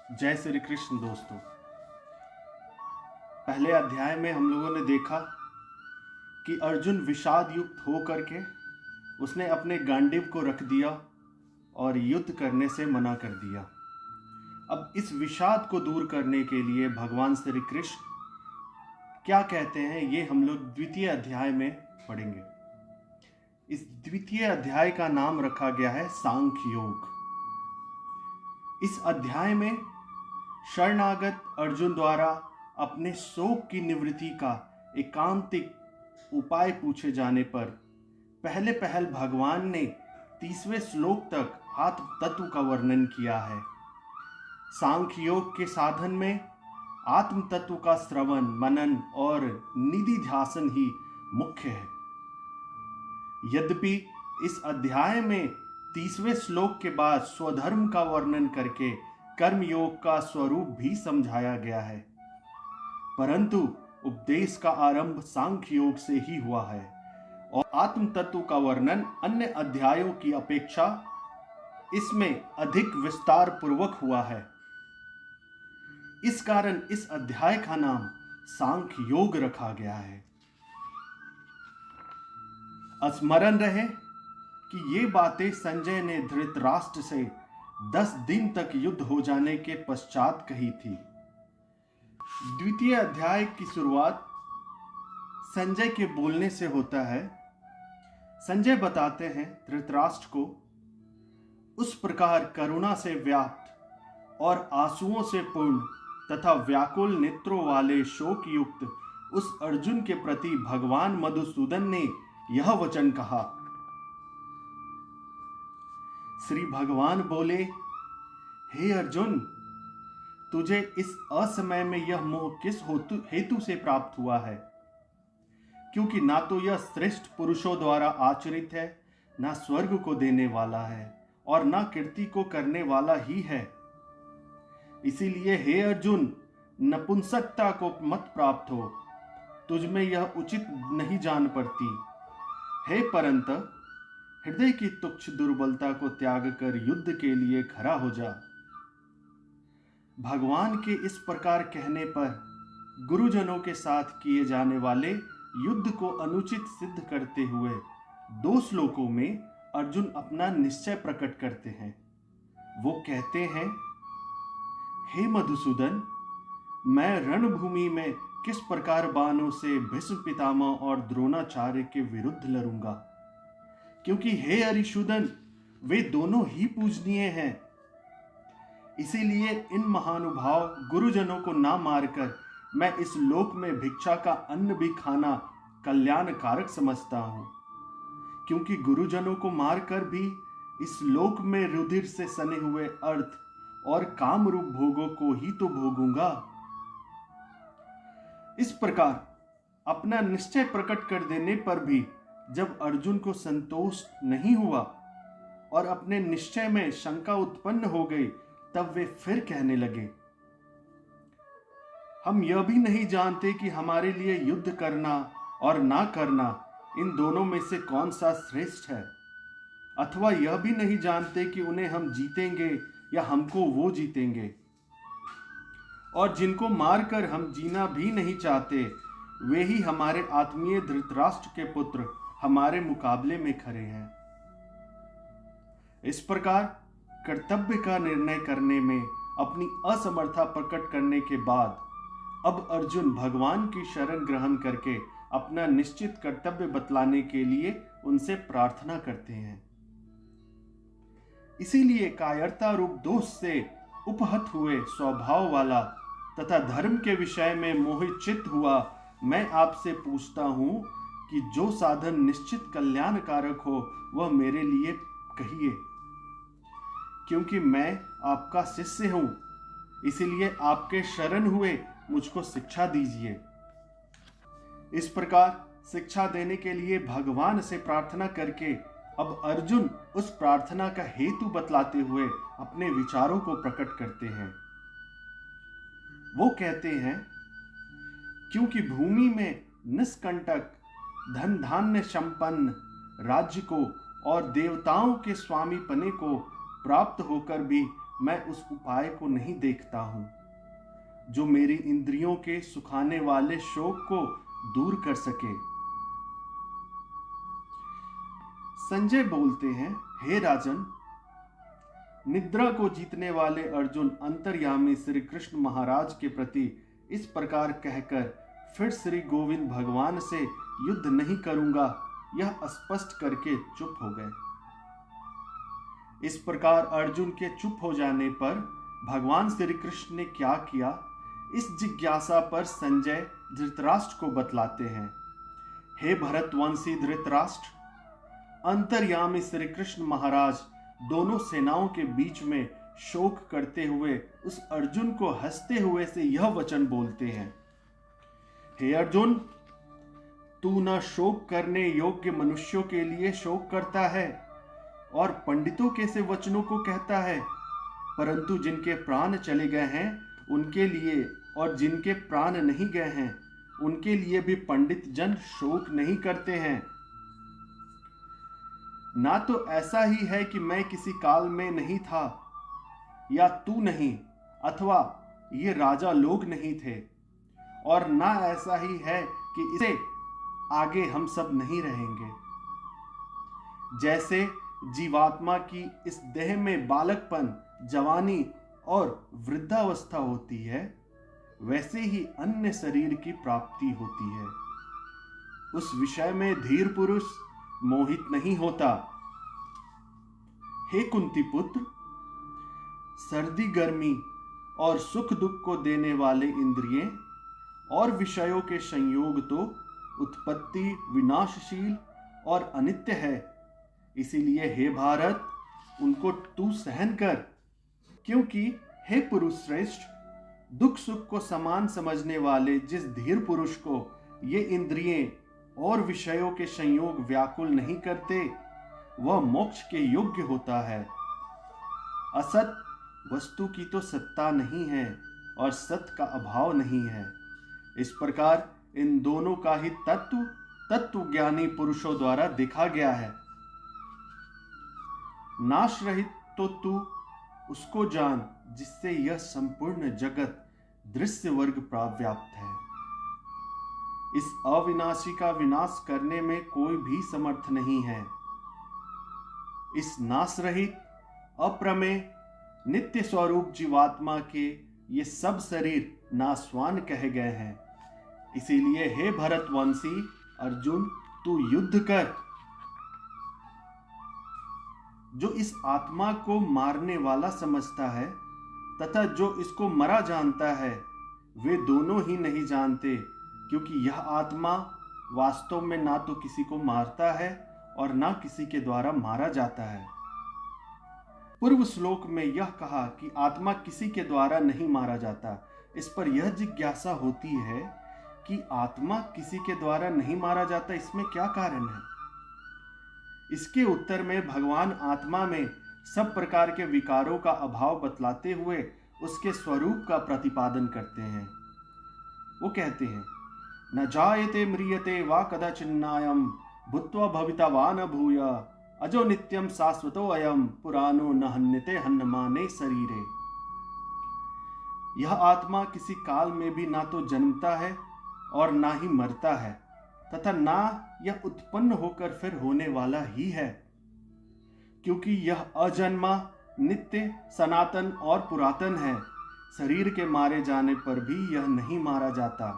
जय श्री कृष्ण दोस्तों। पहले अध्याय में हम लोगों ने देखा कि अर्जुन विषाद युक्त हो करके उसने अपने गांडीव को रख दिया और युद्ध करने से मना कर दिया। अब इस विषाद को दूर करने के लिए भगवान श्री कृष्ण क्या कहते हैं ये हम लोग द्वितीय अध्याय में पढ़ेंगे। इस द्वितीय अध्याय का नाम रखा गया है सांख्य योग। इस अध्याय में शरणागत अर्जुन द्वारा अपने शोक की निवृत्ति का एकांतिक उपाय पूछे जाने पर पहल भगवान ने 30वें श्लोक तक आत्म तत्व का वर्णन किया है। सांख्य योग के साधन में आत्म तत्व का श्रवण, मनन और निधिध्यासन ही मुख्य है। यद्यपि इस अध्याय में 30वें श्लोक के बाद स्वधर्म का वर्णन करके कर्म योग का स्वरूप भी समझाया गया है, परंतु उपदेश का आरंभ सांख्य योग से ही हुआ है और आत्म तत्व का वर्णन अन्य अध्यायों की अपेक्षा इसमें अधिक विस्तार पूर्वक हुआ है। इस कारण इस अध्याय का नाम सांख्य योग रखा गया है। स्मरण रहे कि ये बातें संजय ने धृतराष्ट्र से 10 दिन तक युद्ध हो जाने के पश्चात कही थी। द्वितीय अध्याय की शुरुआत संजय के बोलने से होता है। संजय बताते हैं धृतराष्ट्र को, उस प्रकार करुणा से व्याप्त और आंसुओं से पूर्ण तथा व्याकुल नेत्रों वाले शोक युक्त उस अर्जुन के प्रति भगवान मधुसूदन ने यह वचन कहा। श्री भगवान बोले, हे अर्जुन, तुझे इस असमय में यह मोह किस हेतु से प्राप्त हुआ है? क्योंकि ना तो यह श्रेष्ठ पुरुषों द्वारा आचरित है, ना स्वर्ग को देने वाला है और ना कीर्ति को करने वाला ही है। इसीलिए हे अर्जुन, नपुंसकता को मत प्राप्त हो, तुझ में यह उचित नहीं जान पड़ती। हे परंत, हृदय की तुच्छ दुर्बलता को त्याग कर युद्ध के लिए खड़ा हो जा। भगवान के इस प्रकार कहने पर गुरुजनों के साथ किए जाने वाले युद्ध को अनुचित सिद्ध करते हुए 2 श्लोकों में अर्जुन अपना निश्चय प्रकट करते हैं। वो कहते हैं, हे मधुसूदन, मैं रणभूमि में किस प्रकार बाणों से भीष्म पितामह और द्रोणाचार्य के विरुद्ध लड़ूंगा, क्योंकि हे अरिशूदन, वे दोनों ही पूजनीय हैं। इसीलिए इन महानुभाव गुरुजनों को ना मारकर मैं इस लोक में भिक्षा का अन्न भी खाना कल्याणकारक समझता हूं, क्योंकि गुरुजनों को मारकर भी इस लोक में रुधिर से सने हुए अर्थ और काम रूप भोगों को ही तो भोगूंगा। इस प्रकार अपना निश्चय प्रकट कर देने पर भी जब अर्जुन को संतोष नहीं हुआ और अपने निश्चय में शंका उत्पन्न हो गई, तब वे फिर कहने लगे, हम यह भी नहीं जानते कि हमारे लिए युद्ध करना और ना करना इन दोनों में से कौन सा श्रेष्ठ है, अथवा यह भी नहीं जानते कि उन्हें हम जीतेंगे या हमको वो जीतेंगे। और जिनको मारकर हम जीना भी नहीं चाहते, वे ही हमारे आत्मीय धृतराष्ट्र के पुत्र हमारे मुकाबले में खड़े हैं। इस प्रकार कर्तव्य का निर्णय करने में अपनी असमर्था प्रकट करने के बाद अब अर्जुन भगवान की शरण ग्रहण करके अपना निश्चित कर्तव्य बतलाने के लिए उनसे प्रार्थना करते हैं। इसीलिए कायरता रूप दोष से उपहत हुए स्वभाव वाला तथा धर्म के विषय में मोहित चित्त हुआ मैं आपसे पूछता हूं कि जो साधन निश्चित कल्याणकारक हो वह मेरे लिए कहिए, क्योंकि मैं आपका शिष्य हूं। इसीलिए आपके शरण हुए मुझको शिक्षा दीजिए। इस प्रकार शिक्षा देने के लिए भगवान से प्रार्थना करके अब अर्जुन उस प्रार्थना का हेतु बतलाते हुए अपने विचारों को प्रकट करते हैं। वो कहते हैं, क्योंकि भूमि में निष्कंटक धन धान्य संपन्न राज्य को और देवताओं के स्वामी पने को प्राप्त होकर भी मैं उस उपाय को नहीं देखता हूं जो मेरी इंद्रियों के सुखाने वाले शोक को दूर कर सके। संजय बोलते हैं, हे राजन, निद्रा को जीतने वाले अर्जुन अंतर्यामी श्री कृष्ण महाराज के प्रति इस प्रकार कहकर फिर श्री गोविंद भगवान से युद्ध नहीं करूंगा यह स्पष्ट करके चुप हो गए। इस प्रकार अर्जुन के चुप हो जाने पर भगवान श्री कृष्ण ने क्या किया, इस जिज्ञासा पर संजय धृतराष्ट्र को बतलाते हैं। हे भरतवंशी धृतराष्ट्र, अंतर्यामी श्री कृष्ण महाराज दोनों सेनाओं के बीच में शोक करते हुए उस अर्जुन को हंसते हुए से यह वचन बोलते हैं, हे अर्जुन, तू न शोक करने योग्य मनुष्यों के लिए शोक करता है और पंडितों के से वचनों को कहता है, परंतु जिनके प्राण चले गए हैं उनके लिए और जिनके प्राण नहीं गए हैं उनके लिए भी पंडित जन शोक नहीं करते हैं। ना तो ऐसा ही है कि मैं किसी काल में नहीं था या तू नहीं अथवा ये राजा लोग नहीं थे, और ना ऐसा ही है कि इसे आगे हम सब नहीं रहेंगे। जैसे जीवात्मा की इस देह में बालकपन, जवानी और वृद्धावस्था होती है, वैसे ही अन्य शरीर की प्राप्ति होती है। उस विषय में धीर पुरुष मोहित नहीं होता। हे कुंती पुत्र, सर्दी गर्मी और सुख दुख को देने वाले इंद्रियें और विषयों के संयोग तो उत्पत्ति विनाशशील और अनित्य है। इसीलिए हे भारत, उनको तू सहन कर, क्योंकि हे पुरुष श्रेष्ठ, दुख सुख को समान समझने वाले जिस धीर पुरुष को ये इंद्रियें और विषयों के संयोग व्याकुल नहीं करते, वह मोक्ष के योग्य होता है। असत वस्तु की तो सत्ता नहीं है और सत का अभाव नहीं है। इस प्रकार इन दोनों का ही तत्व ज्ञानी पुरुषों द्वारा देखा गया है। नाश रहित तो तू उसको जान जिससे यह संपूर्ण जगत दृश्य वर्ग व्याप्त है। इस अविनाशी का विनाश करने में कोई भी समर्थ नहीं है। इस नाश रहित अप्रमेय नित्य स्वरूप जीवात्मा के ये सब शरीर नाशवान कहे गए हैं। इसीलिए हे भरतवंशी अर्जुन, तू युद्ध कर। जो इस आत्मा को मारने वाला समझता है तथा जो इसको मरा जानता है, वे दोनों ही नहीं जानते, क्योंकि यह आत्मा वास्तव में ना तो किसी को मारता है और ना किसी के द्वारा मारा जाता है। पूर्व श्लोक में यह कहा कि आत्मा किसी के द्वारा नहीं मारा जाता। इस पर यह जिज्ञासा होती है कि आत्मा किसी के द्वारा नहीं मारा जाता, इसमें क्या कारण है? इसके उत्तर में भगवान आत्मा में सब प्रकार के विकारों का अभाव बतलाते हुए उसके स्वरूप का प्रतिपादन करते हैं। वो कहते हैं, न जायते म्रियते वा कदाचिन्नायम भूत्वा भविता वा न भूय अजो नित्यम शाश्वतो अयम पुरानो न हन्यते हन्यमाने शरीरे। यह आत्मा किसी काल में भी ना तो जन्मता है और ना ही मरता है, तथा ना यह उत्पन्न होकर फिर होने वाला ही है, क्योंकि यह अजन्मा, नित्य, सनातन और पुरातन है। शरीर के मारे जाने पर भी यह नहीं मारा जाता।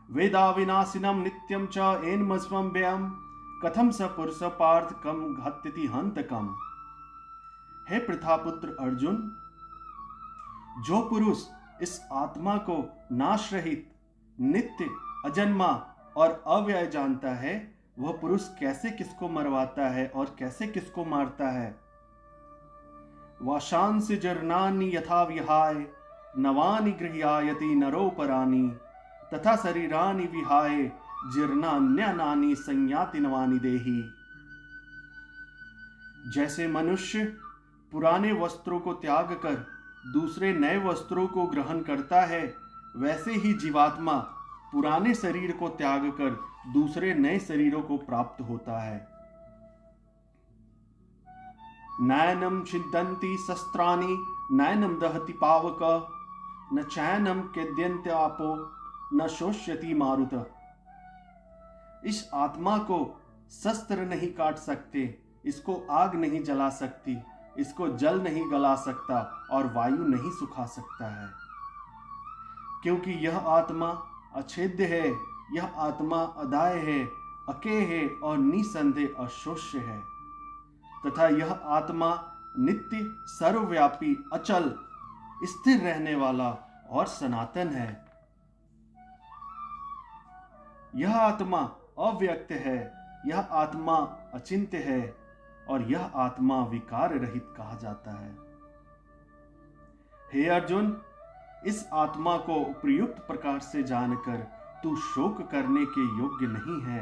वेदा विनाशिनम नित्यम च एनमस्वम व्ययम कथम स पुरुष पार्थ कम घत्यति हंतकम। हे प्रथापुत्र अर्जुन, जो पुरुष इस आत्मा को नाश रहित, नित्य, अजन्मा और अव्यय जानता है, वह पुरुष कैसे किसको मरवाता है और कैसे किसको मारता है। वाशांसि जरनानि यथा विहाय नवानि गृह्यायति नरोपराणि तथा शरीरानि विहाय जीर्णान्यानि संयाति नवानि देहि। जैसे मनुष्य पुराने वस्त्रों को त्याग कर दूसरे नए वस्त्रों को ग्रहण करता है, वैसे ही जीवात्मा पुराने शरीर को त्याग कर दूसरे नए शरीरों को प्राप्त होता है। नैनम छिद्यन्ति शस्त्राणि नैनम दहति पावक न चैनम केद्यन्ते आपो न शोष्यति मारुत। इस आत्मा को शस्त्र नहीं काट सकते, इसको आग नहीं जला सकती, इसको जल नहीं गला सकता और वायु नहीं सुखा सकता है, क्योंकि यह आत्मा अछेद्य है, यह आत्मा अदाय है, अकेय है और निसंदेह अशोष्य है, तथा यह आत्मा नित्य, सर्वव्यापी, अचल, स्थिर रहने वाला और सनातन है। यह आत्मा अव्यक्त है, यह आत्मा अचिंत्य है और यह आत्मा विकार रहित कहा जाता है। हे अर्जुन, इस आत्मा को उपयुक्त प्रकार से जानकर तू शोक करने के योग्य नहीं है,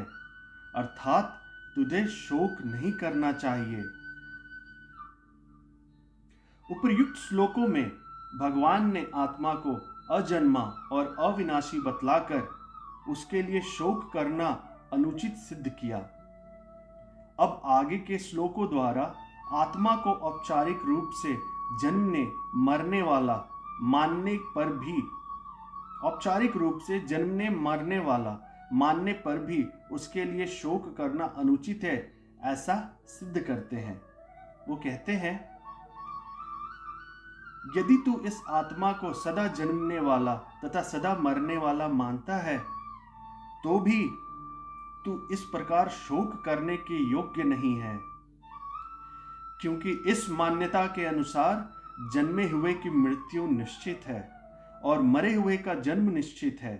अर्थात तुझे शोक नहीं करना चाहिए। उपर्युक्त श्लोकों में भगवान ने आत्मा को अजन्मा और अविनाशी बतलाकर उसके लिए शोक करना अनुचित सिद्ध किया। अब आगे के श्लोकों द्वारा आत्मा को औपचारिक रूप से जन्मने मरने वाला मानने पर भी मानने पर भी उसके लिए शोक करना अनुचित है, ऐसा सिद्ध करते हैं। वो कहते हैं, यदि तू इस आत्मा को सदा जन्मने वाला तथा सदा मरने वाला मानता है, तो भी तू इस प्रकार शोक करने के योग्य नहीं है, क्योंकि इस मान्यता के अनुसार जन्मे हुए की मृत्यु निश्चित है और मरे हुए का जन्म निश्चित है।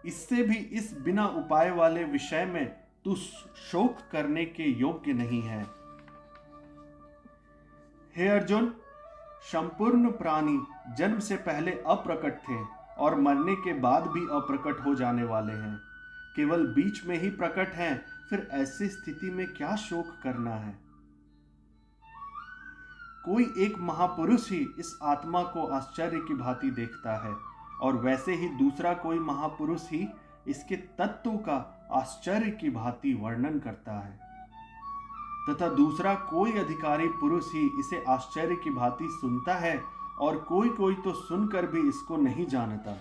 इससे भी इस बिना उपाय वाले विषय में तू शोक करने के योग्य नहीं है। हे अर्जुन, संपूर्ण प्राणी जन्म से पहले अप्रकट थे और मरने के बाद भी अप्रकट हो जाने वाले हैं, केवल बीच में ही प्रकट हैं। फिर ऐसी स्थिति में क्या शोक करना है? कोई एक महापुरुष ही इस आत्मा को आश्चर्य की भांति देखता है और वैसे ही दूसरा कोई महापुरुष ही इसके तत्व का आश्चर्य की भांति वर्णन करता है, तथा दूसरा कोई अधिकारी पुरुष ही इसे आश्चर्य की भांति सुनता है और कोई कोई तो सुनकर भी इसको नहीं जानता।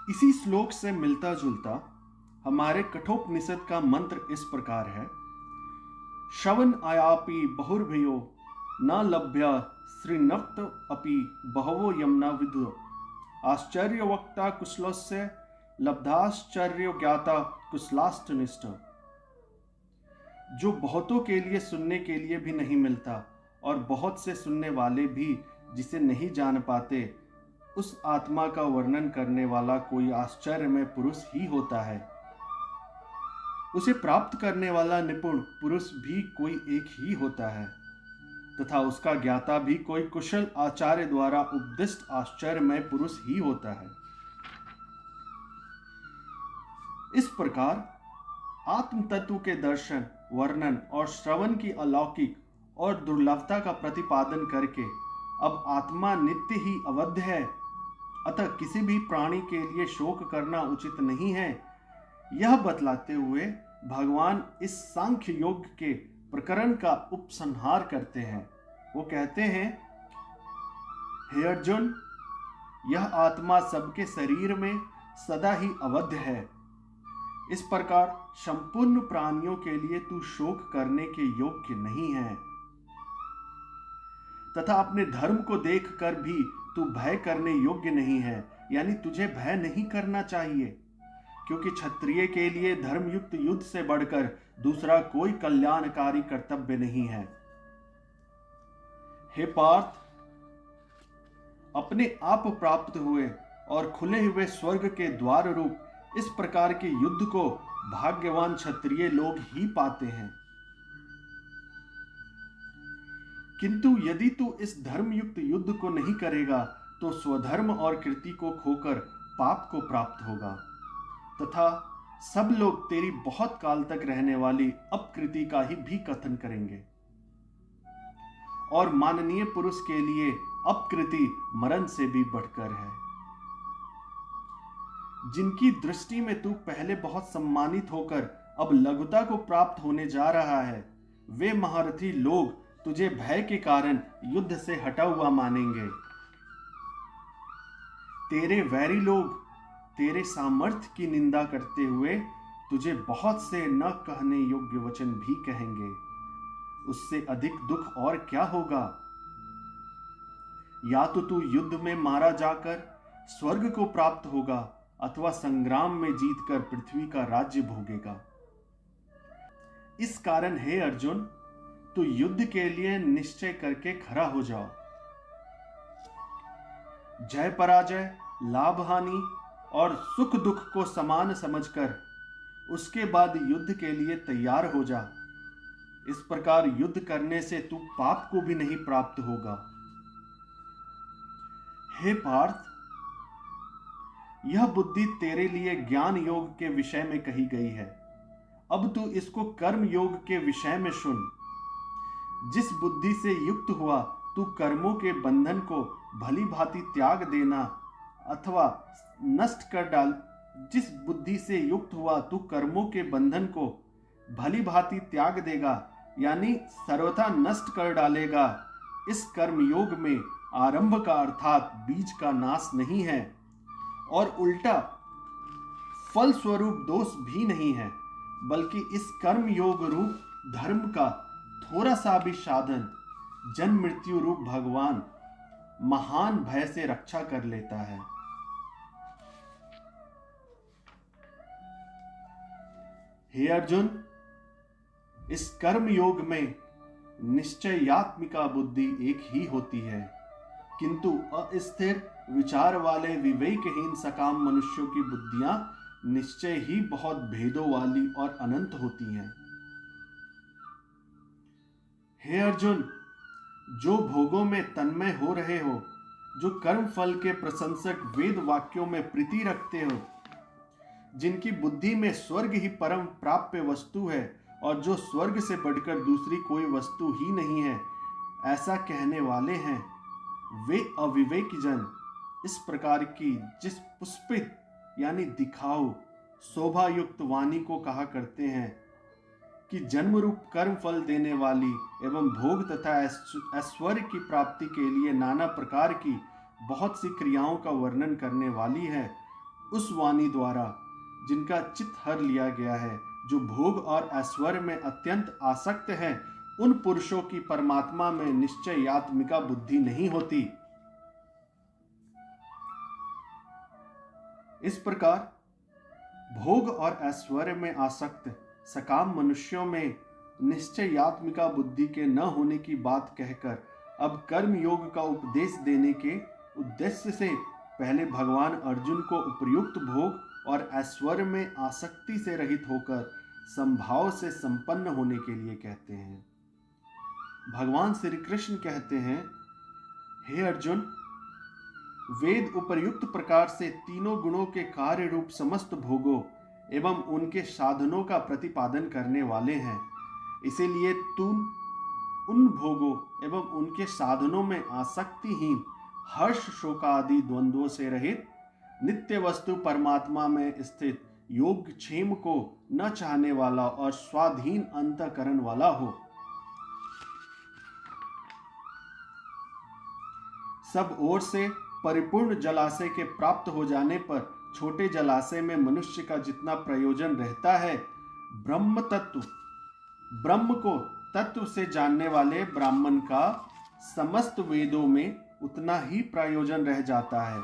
इसी श्लोक से मिलता जुलता हमारे कठोपनिषद का मंत्र इस प्रकार है, श्रवण आयापि बहुर्भयो न लभ्य श्रीनक्त अपि बहवो यमना विदु आश्चर्य वक्ता कुशलस्य लब्धाश्चर्य ज्ञाता कुशलाष्टनिष्ठ। जो बहुतों के लिए सुनने के लिए भी नहीं मिलता और बहुत से सुनने वाले भी जिसे नहीं जान पाते, उस आत्मा का वर्णन करने वाला कोई आश्चर्य में पुरुष ही होता है। उसे प्राप्त करने वाला निपुण पुरुष भी कोई एक ही होता है तथा उसका ज्ञाता भी कोई कुशल आचार्य द्वारा उपदिष्ट आश्चर्य में पुरुष ही होता है। इस प्रकार आत्म तत्व के दर्शन, वर्णन और श्रवण की अलौकिक और दुर्लभता का प्रतिपादन करके अब आत्मा नित्य ही अवध्य है, अतः किसी भी प्राणी के लिए शोक करना उचित नहीं है, यह बतलाते हुए भगवान इस सांख्य योग के प्रकरण का उपसंहार करते हैं। वो कहते हैं, हे अर्जुन, यह आत्मा सबके शरीर में सदा ही अवध्य है। इस प्रकार संपूर्ण प्राणियों के लिए तू शोक करने के योग्य नहीं है तथा अपने धर्म को देखकर भी तू भय करने योग्य नहीं है, यानी तुझे भय नहीं करना चाहिए, क्योंकि क्षत्रिय के लिए धर्मयुक्त युद्ध से बढ़कर दूसरा कोई कल्याणकारी कर्तव्य नहीं है। हे पार्थ, अपने आप प्राप्त हुए और खुले हुए स्वर्ग के द्वार रूप इस प्रकार के युद्ध को भाग्यवान क्षत्रिय लोग ही पाते हैं। किंतु यदि तू इस धर्मयुक्त युद्ध को नहीं करेगा तो स्वधर्म और कृति को खोकर पाप को प्राप्त होगा तथा सब लोग तेरी बहुत काल तक रहने वाली अपकृति का ही भी कथन करेंगे और माननीय पुरुष के लिए अपकृति मरण से भी बढ़कर है। जिनकी दृष्टि में तू पहले बहुत सम्मानित होकर अब लघुता को प्राप्त होने जा रहा है, वे महारथी लोग तुझे भय के कारण युद्ध से हटा हुआ मानेंगे। तेरे वैरी लोग तेरे सामर्थ्य की निंदा करते हुए तुझे बहुत से न कहने योग्य वचन भी कहेंगे। उससे अधिक दुख और क्या होगा? या तो तू युद्ध में मारा जाकर स्वर्ग को प्राप्त होगा अथवा संग्राम में जीतकर पृथ्वी का राज्य भोगेगा। इस कारण हे अर्जुन, तू युद्ध के लिए निश्चय करके खड़ा हो जाओ। जय पराजय, लाभ हानि और सुख दुख को समान समझकर उसके बाद युद्ध के लिए तैयार हो जा। इस प्रकार युद्ध करने से तू पाप को भी नहीं प्राप्त होगा। हे पार्थ, यह बुद्धि तेरे लिए ज्ञान योग के विषय में कही गई है। अब तू इसको कर्म योग के विषय में सुन। जिस बुद्धि से युक्त हुआ तू कर्मों के बंधन को भली भांति त्याग देना अथवा नष्ट कर डाल जिस बुद्धि से युक्त हुआ तू कर्मों के बंधन को भली भांति त्याग देगा, यानी सर्वथा नष्ट कर डालेगा, इस कर्म योग में आरंभ का अर्थात बीज का नाश नहीं है और उल्टा फल स्वरूप दोष भी नहीं है, बल्कि इस कर्म योग रूप धर्म का थोड़ा सा भी साधन जन्म मृत्यु रूप भगवान महान भय से रक्षा कर लेता है। हे अर्जुन, इस कर्म योग में निश्चयात्मिका बुद्धि एक ही होती है, किंतु अस्थिर विचार वाले विवेकहीन सकाम मनुष्यों की बुद्धियां निश्चय ही बहुत भेदों वाली और अनंत होती हैं। हे अर्जुन, जो भोगों में तन्मय हो रहे हो, जो कर्म फल के प्रशंसक वेद वाक्यों में प्रीति रखते हो, जिनकी बुद्धि में स्वर्ग ही परम प्राप्य वस्तु है और जो स्वर्ग से बढ़कर दूसरी कोई वस्तु ही नहीं है, ऐसा कहने वाले हैं, वे अविवेकी जन इस प्रकार की जिस पुष्पित यानी दिखाऊ शोभा युक्त वाणी को कहा करते हैं कि जन्म रूप कर्म फल देने वाली एवं भोग तथा ऐश्वर्य की प्राप्ति के लिए नाना प्रकार की बहुत सी क्रियाओं का वर्णन करने वाली है, उस वाणी द्वारा जिनका चित्त हर लिया गया है, जो भोग और ऐश्वर्य में अत्यंत आसक्त है, उन पुरुषों की परमात्मा में निश्चयात्मिका बुद्धि नहीं होती। इस प्रकार भोग और ऐश्वर्य में आसक्त सकाम मनुष्यों में निश्चयात्मिका बुद्धि के न होने की बात कहकर अब कर्म योग का उपदेश देने के उद्देश्य से पहले भगवान अर्जुन को उपयुक्त भोग और ऐश्वर्य में आसक्ति से रहित होकर संभाव से संपन्न होने के लिए कहते हैं। भगवान श्री कृष्ण कहते हैं, हे अर्जुन, वेद उपर्युक्त प्रकार से तीनों गुणों के कार्य रूप समस्त भोगों एवं उनके साधनों का प्रतिपादन करने वाले हैं। इसीलिए तुम उन भोगों एवं उनके साधनों में आसक्तिहीन, हर्ष शोक आदि द्वंद्वों से रहित, नित्य वस्तु परमात्मा में स्थित योग क्षेम को न चाहने वाला और स्वाधीन अंतःकरण वाला हो। सब ओर से परिपूर्ण जलाशय के प्राप्त हो जाने पर छोटे जलाशय में मनुष्य का जितना प्रयोजन रहता है, ब्रह्म को तत्व से जानने वाले ब्राह्मण का समस्त वेदों में उतना ही प्रयोजन रह जाता है।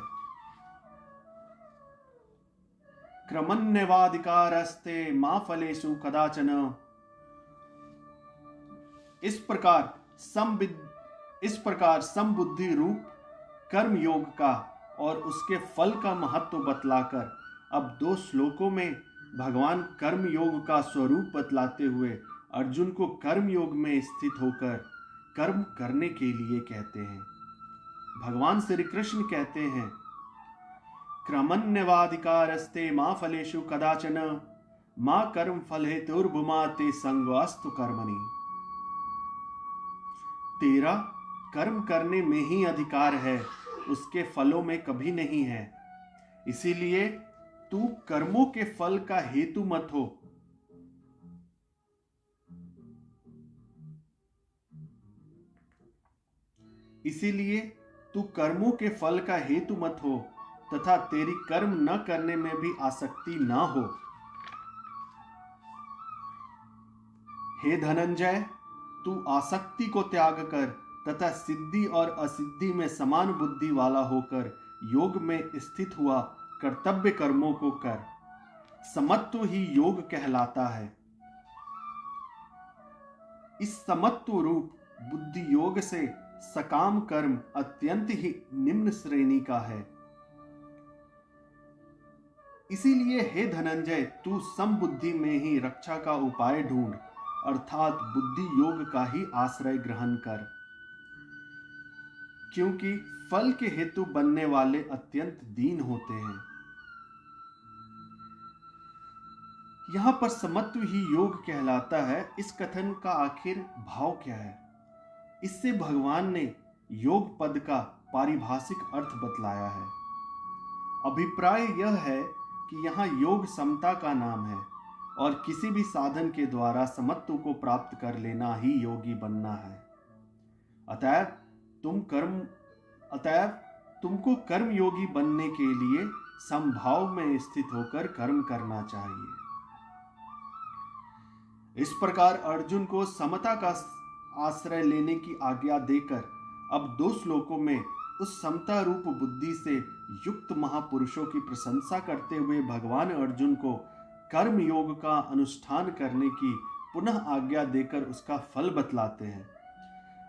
क्रमन्यवाधिकारस्ते मा फलेषु कदाचन। इस प्रकार समबुद्धि रूप कर्म योग का और उसके फल का महत्व बतलाकर अब 2 श्लोकों में भगवान कर्म योग का स्वरूप बतलाते हुए अर्जुन को कर्म योग में स्थित होकर कर्म करने के लिए कहते हैं। भगवान श्री कृष्ण कहते हैं, क्रमन्यवाधिकारस्ते मा फलेषु कदाचन मा कर्म फल हेतुर्भुमा ते संगोऽस्तु कर्मणि। तेरा कर्म करने में ही अधिकार है, उसके फलों में कभी नहीं है। इसीलिए तू कर्मों के फल का हेतु मत हो। इसीलिए तू कर्मों के फल का हेतु मत हो तथा तेरी कर्म न करने में भी आसक्ति ना हो। हे धनंजय, तू आसक्ति को त्याग कर तथा सिद्धि और असिद्धि में समान बुद्धि वाला होकर योग में स्थित हुआ कर्तव्य कर्मों को कर। समत्व ही योग कहलाता है। इस समत्व रूप बुद्धि योग से सकाम कर्म अत्यंत ही निम्न श्रेणी का है। इसीलिए हे धनंजय, तू समबुद्धि में ही रक्षा का उपाय ढूंढ, अर्थात बुद्धि योग का ही आश्रय ग्रहण कर, क्योंकि फल के हेतु बनने वाले अत्यंत दीन होते हैं। यहां पर समत्व ही योग कहलाता है, इस कथन का आखिर भाव क्या है? इससे भगवान ने योग पद का पारिभाषिक अर्थ बतलाया है। अभिप्राय यह है कि यहाँ योग समता का नाम है और किसी भी साधन के द्वारा समत्व को प्राप्त कर लेना ही योगी बनना है। अतएव तुमको कर्म योगी बनने के लिए समभाव में स्थित होकर कर्म करना चाहिए। इस प्रकार अर्जुन को समता का आश्रय लेने की आज्ञा देकर अब 2 श्लोकों में उस समता रूप बुद्धि से युक्त महापुरुषों की प्रशंसा करते हुए भगवान अर्जुन को कर्म योग का अनुष्ठान करने की पुनः आज्ञा देकर उसका फल बतलाते हैं।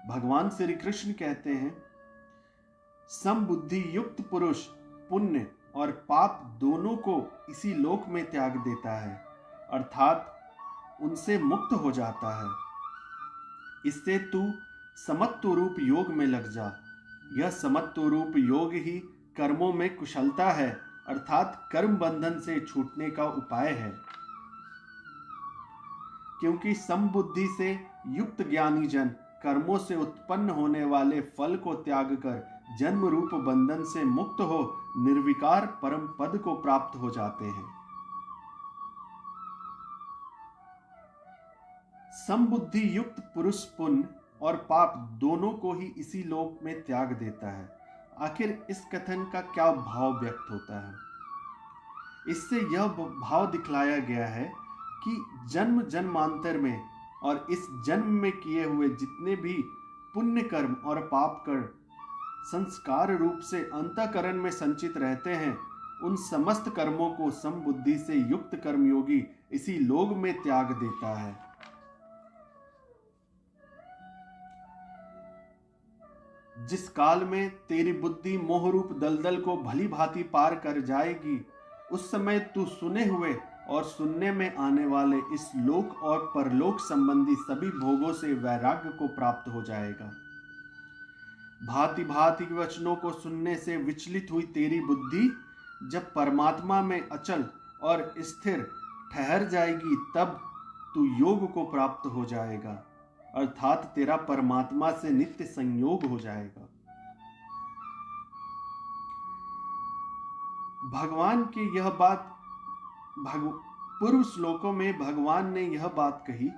भगवान श्री कृष्ण कहते हैं, समबुद्धि युक्त पुरुष पुण्य और पाप दोनों को इसी लोक में त्याग देता है, अर्थात उनसे मुक्त हो जाता है। इससे तू समत्व रूप योग में लग जा। यह समत्व रूप योग ही कर्मों में कुशलता है, अर्थात कर्म बंधन से छूटने का उपाय है। क्योंकि समबुद्धि से युक्त ज्ञानी जन कर्मों से उत्पन्न होने वाले फल को त्याग कर जन्म रूप बंधन से मुक्त हो निर्विकार परम पद को प्राप्त हो जाते हैं। समबुद्धि युक्त पुरुष पुण्य और पाप दोनों को ही इसी लोक में त्याग देता है। आखिर इस कथन का क्या भाव व्यक्त होता है? इससे यह भाव दिखलाया गया है कि जन्म जन्मांतर में और इस जन्म में किए हुए जितने भी पुण्य कर्म और पाप कर्म संस्कार रूप से अंतःकरण में संचित रहते हैं, उन समस्त कर्मों को समबुद्धि से युक्त कर्मयोगी इसी लोक में त्याग देता है। जिस काल में तेरी बुद्धि मोह रूप दलदल को भली भांति पार कर जाएगी, उस समय तू सुने हुए और सुनने में आने वाले इस लोक और परलोक संबंधी सभी भोगों से वैराग्य को प्राप्त हो जाएगा। भांति भांति के वचनों को सुनने से विचलित हुई तेरी बुद्धि जब परमात्मा में अचल और स्थिर ठहर जाएगी, तब तू योग को प्राप्त हो जाएगा, अर्थात तेरा परमात्मा से नित्य संयोग हो जाएगा। भगवान की यह बात पूर्व श्लोकों में भगवान ने यह बात कही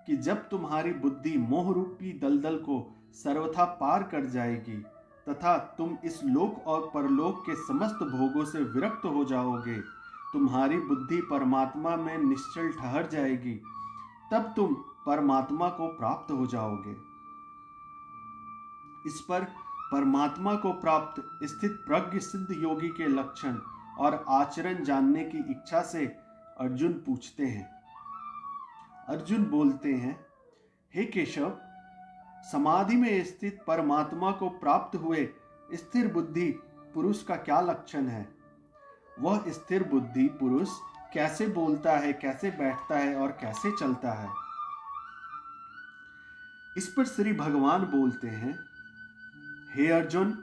कि जब तुम्हारी बुद्धि मोह रूपी दलदल को सर्वथा पार कर जाएगी तथा तुम इस लोक और परलोक के समस्त भोगों से विरक्त हो जाओगे, तुम्हारी बुद्धि परमात्मा में निश्चल ठहर जाएगी, तब तुम परमात्मा को प्राप्त हो जाओगे। इस पर परमात्मा को प्राप्त स्थित प्रज्ञ सिद्ध योगी के लक्षण और आचरण जानने की इच्छा से अर्जुन पूछते हैं। अर्जुन बोलते हैं, हे केशव, समाधि में स्थित परमात्मा को प्राप्त हुए स्थिर बुद्धि पुरुष का क्या लक्षण है? वह स्थिर बुद्धि पुरुष कैसे बोलता है, कैसे बैठता है और कैसे चलता है? इस पर श्री भगवान बोलते हैं, हे अर्जुन,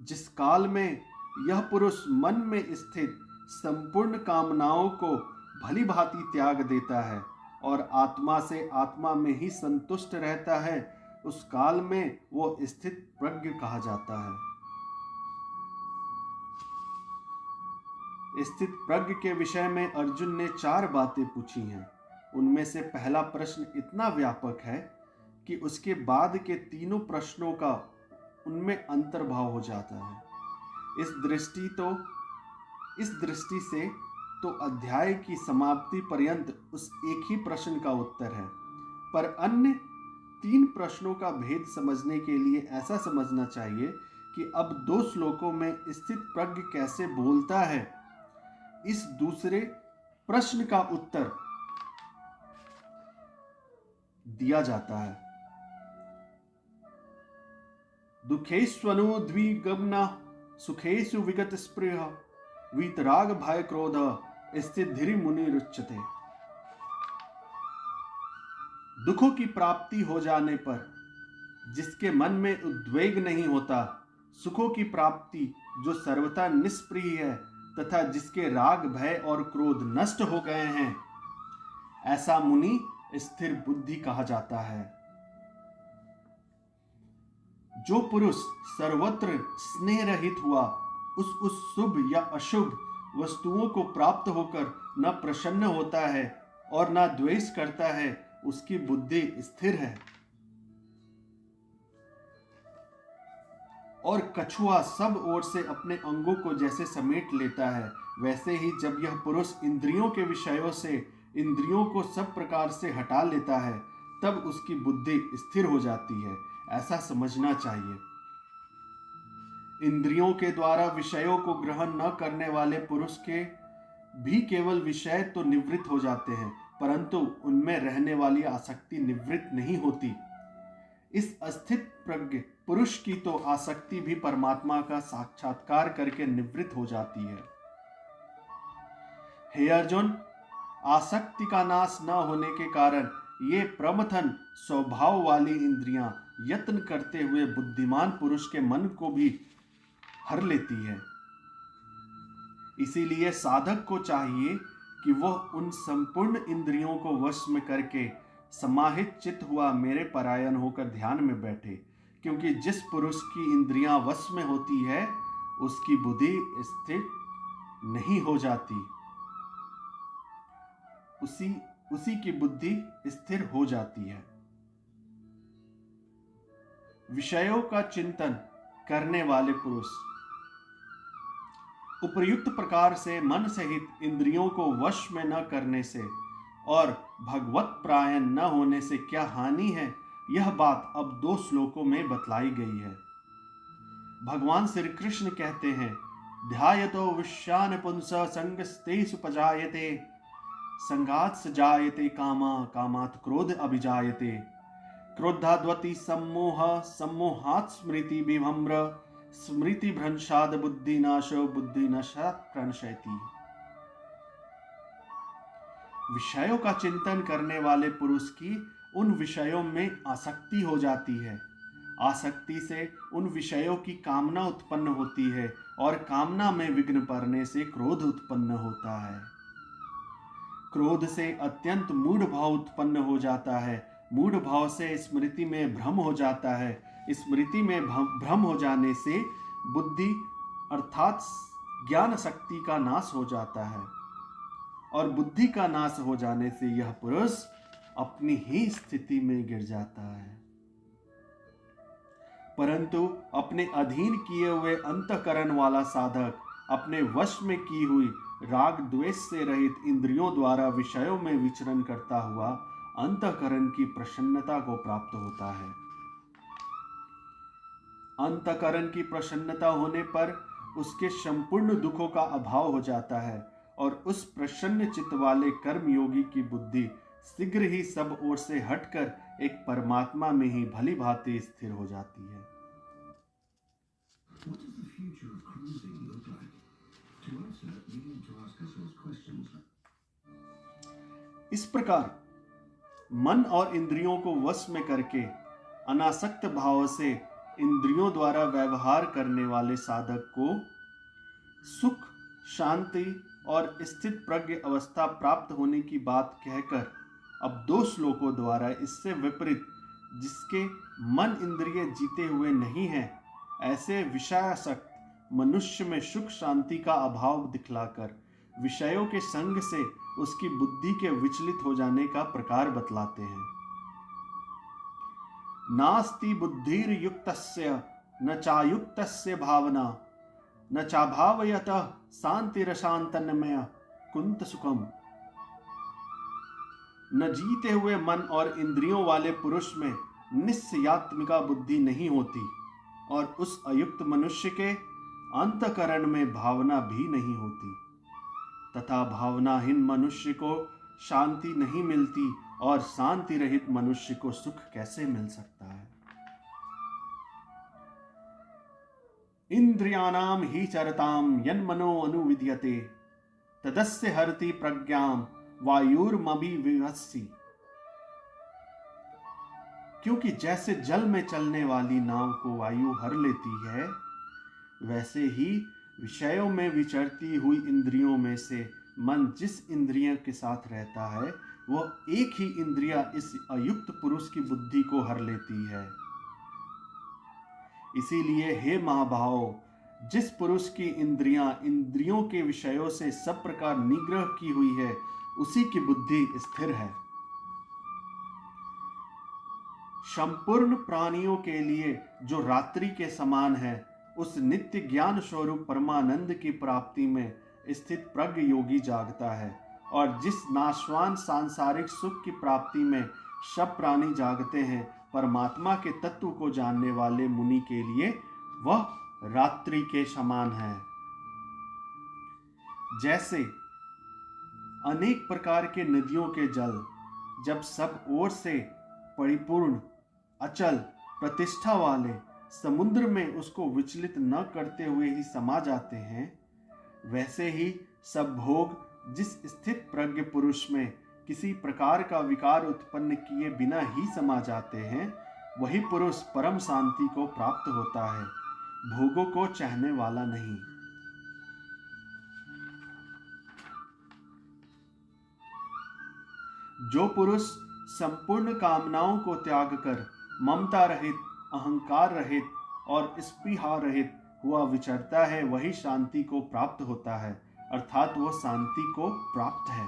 जिस काल में यह पुरुष मन में स्थित संपूर्ण कामनाओं को भली भांति त्याग देता है और आत्मा से आत्मा में ही संतुष्ट रहता है, उस काल में वो स्थित प्रज्ञ कहा जाता है। स्थित प्रज्ञ के विषय में अर्जुन ने 4 बातें पूछी हैं। उनमें से पहला प्रश्न इतना व्यापक है कि उसके बाद के तीनों प्रश्नों का उनमें अंतर्भाव हो जाता है। इस दृष्टि से तो अध्याय की समाप्ति पर्यंत उस एक ही प्रश्न का उत्तर है, पर अन्य 3 प्रश्नों का भेद समझने के लिए ऐसा समझना चाहिए कि अब 2 श्लोकों में स्थित प्रज्ञ कैसे बोलता है। इस दूसरे प्रश्न का उत्तर दिया जाता है। दुखेष्वनुद्विग्ना सुखेषु विगत स्पृह वीतराग भय क्रोध स्थितिर्धि मुनिरुच्यते। दुखों की प्राप्ति हो जाने पर जिसके मन में उद्वेग नहीं होता, सुखों की प्राप्ति जो सर्वथा निष्प्रिय है तथा जिसके राग भय और क्रोध नष्ट हो गए हैं, ऐसा मुनि स्थिर बुद्धि कहा जाता है। जो पुरुष सर्वत्र स्नेह रहित हुआ, उस शुभ या अशुभ वस्तुओं को प्राप्त होकर न प्रसन्न होता है और न द्वेष करता है, उसकी बुद्धि स्थिर है। और कछुआ सब ओर से अपने अंगों को जैसे समेट लेता है, वैसे ही जब यह पुरुष इंद्रियों के विषयों से इंद्रियों को सब प्रकार से हटा लेता है, तब उसकी बुद्धि स्थिर हो जाती है, ऐसा समझना चाहिए। इंद्रियों के द्वारा विषयों को ग्रहण न करने वाले पुरुष के भी केवल विषय तो निवृत्त हो जाते हैं, परंतु उनमें रहने वाली आसक्ति निवृत्त नहीं होती। इस अस्थित प्रज्ञ पुरुष की तो आसक्ति भी परमात्मा का साक्षात्कार करके निवृत्त हो जाती है। हे अर्जुन, आसक्ति का नाश न होने के कारण ये प्रमथन स्वभाव वाली इंद्रियां यत्न करते हुए बुद्धिमान पुरुष के मन को भी हर लेती है। इसीलिए साधक को चाहिए कि वह उन संपूर्ण इंद्रियों को वश में करके समाहित चित्त हुआ मेरे परायण होकर ध्यान में बैठे, क्योंकि जिस पुरुष की इंद्रियां वश में होती है, उसकी बुद्धि स्थिर नहीं हो जाती, उसी की बुद्धि स्थिर हो जाती है। विषयों का चिंतन करने वाले पुरुष उपर्युक्त प्रकार से मन सहित इंद्रियों को वश में न करने से और भगवत प्रायण न होने से क्या हानि है, यह बात अब 2 श्लोकों में बतलाई गई है। भगवान श्री कृष्ण कहते हैं, ध्यायतो विश्यान पुंस संगस्तेषु पजायते संगात् स जायते कामा कामात् क्रोध अभिजायते क्रोधाद्वति सम्मोह सम्मोहात् स्मृति विभ्रम स्मृति भ्रंशाद बुद्धिनाशो बुद्धिनाशात् प्रणश्यति। विषयों का चिंतन करने वाले पुरुष की उन विषयों में आसक्ति हो जाती है। आसक्ति से उन विषयों की कामना उत्पन्न होती है और कामना में विघ्न पड़ने से क्रोध उत्पन्न होता है। क्रोध से अत्यंत मूढ़ भाव उत्पन्न हो जाता है। मूढ़ भाव से स्मृति में भ्रम हो जाता है। स्मृति में भ्रम हो जाने से बुद्धि अर्थात ज्ञान शक्ति का नाश हो जाता है और बुद्धि का नाश हो जाने से यह पुरुष अपनी ही स्थिति में गिर जाता है। परंतु अपने अधीन किए हुए अंतःकरण वाला साधक अपने वश में की हुई राग द्वेष से रहित इंद्रियों द्वारा विषयों में विचरण करता हुआ अंतःकरण की प्रसन्नता को प्राप्त होता है। अंतःकरण की प्रसन्नता होने पर उसके संपूर्ण दुखों का अभाव हो जाता है और उस प्रसन्न चित्त वाले कर्मयोगी की बुद्धि शीघ्र ही सब ओर से हटकर एक परमात्मा में ही भली भांति स्थिर हो जाती है। इस प्रकार मन और इंद्रियों को वश में करके अनासक्त भाव से इंद्रियों द्वारा व्यवहार करने वाले साधक को सुख, शांति और स्थित प्रज्ञ अवस्था प्राप्त होने की बात कहकर अब 2 श्लोकों द्वारा इससे विपरीत जिसके मन इंद्रिय जीते हुए नहीं है, ऐसे विषयासक्त मनुष्य में सुख शांति का अभाव दिखलाकर विषयों के संग से उसकी बुद्धि के विचलित हो जाने का प्रकार बतलाते हैं। नास्ति बुद्धिर्युक्तस्य न चायुक्तस्य भावना न चाभावयतः शांतिरशांतन्मय कुंत सुखम। न जीते हुए मन और इंद्रियों वाले पुरुष में निस्सयात्मिका बुद्धि नहीं होती और उस अयुक्त मनुष्य के अंतकरण में भावना भी नहीं होती, तथा भावनाहीन मनुष्य को शांति नहीं मिलती और शांति रहित मनुष्य को सुख कैसे मिल सकता है। इंद्रियाणाम ही चरताम यन्मनो अनुविद्यते तदस्य हरति प्रज्ञाम वायुर्मभिविभस्सि। क्योंकि जैसे जल में चलने वाली नाव को वायु हर लेती है, वैसे ही विषयों में विचरती हुई इंद्रियों में से मन जिस इंद्रिय के साथ रहता है, वह एक ही इंद्रिया इस अयुक्त पुरुष की बुद्धि को हर लेती है। इसीलिए हे महाभाव, जिस पुरुष की इंद्रियां इंद्रियों के विषयों से सब प्रकार निग्रह की हुई है, उसी की बुद्धि स्थिर है। संपूर्ण प्राणियों के लिए जो रात्रि के समान है, उस नित्य ज्ञान स्वरूप परमानंद की प्राप्ति में स्थित प्रज्ञ योगी जागता है, और जिस नाशवान सांसारिक सुख की प्राप्ति में सब प्राणी जागते हैं, परमात्मा के तत्व को जानने वाले मुनि के लिए वह रात्रि के समान है। जैसे अनेक प्रकार के नदियों के जल जब सब ओर से परिपूर्ण अचल प्रतिष्ठा वाले समुद्र में उसको विचलित न करते हुए ही समा जाते हैं, वैसे ही सब भोग जिस स्थित प्रज्ञ पुरुष में किसी प्रकार का विकार उत्पन्न किए बिना ही समा जाते हैं, वही पुरुष परम शांति को प्राप्त होता है, भोगों को चाहने वाला नहीं। जो पुरुष संपूर्ण कामनाओं को त्याग कर ममता रहित, अहंकार रहित और स्पृहा रहित हुआ विचरता है, वही शांति को प्राप्त होता है, अर्थात वह शांति को प्राप्त है।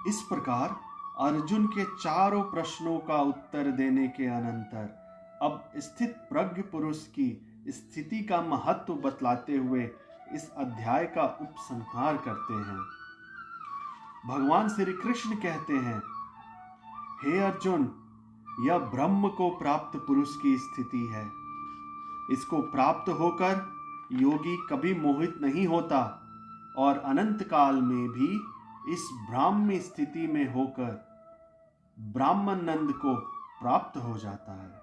इस प्रकार अर्जुन के चारों प्रश्नों का उत्तर देने के अनंतर अब स्थित प्रज्ञ पुरुष की स्थिति का महत्व बतलाते हुए इस अध्याय का उपसंहार करते हैं। भगवान श्री कृष्ण कहते हैं, हे अर्जुन, यह ब्रह्म को प्राप्त पुरुष की स्थिति है। इसको प्राप्त होकर योगी कभी मोहित नहीं होता और अनंत काल में भी इस ब्राह्मी स्थिति में होकर ब्राह्मणानंद को प्राप्त हो जाता है।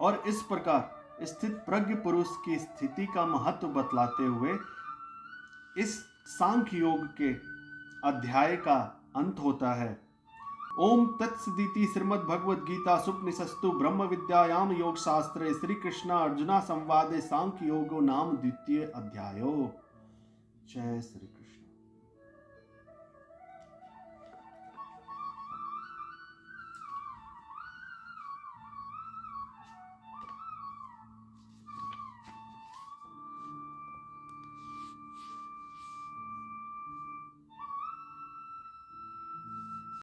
और इस प्रकार स्थित प्रज्ञ पुरुष की स्थिति का महत्व बतलाते हुए इस सांख्य योग के अध्याय का अंत होता है। ओम तत्सदिति श्रीमद् भगवद गीता सुपनिषत्सु ब्रह्म विद्यायाम योग शास्त्रे श्री कृष्ण अर्जुना संवादे सांख्य योगो नाम द्वितीय अध्यायो। जय श्री कृष्ण।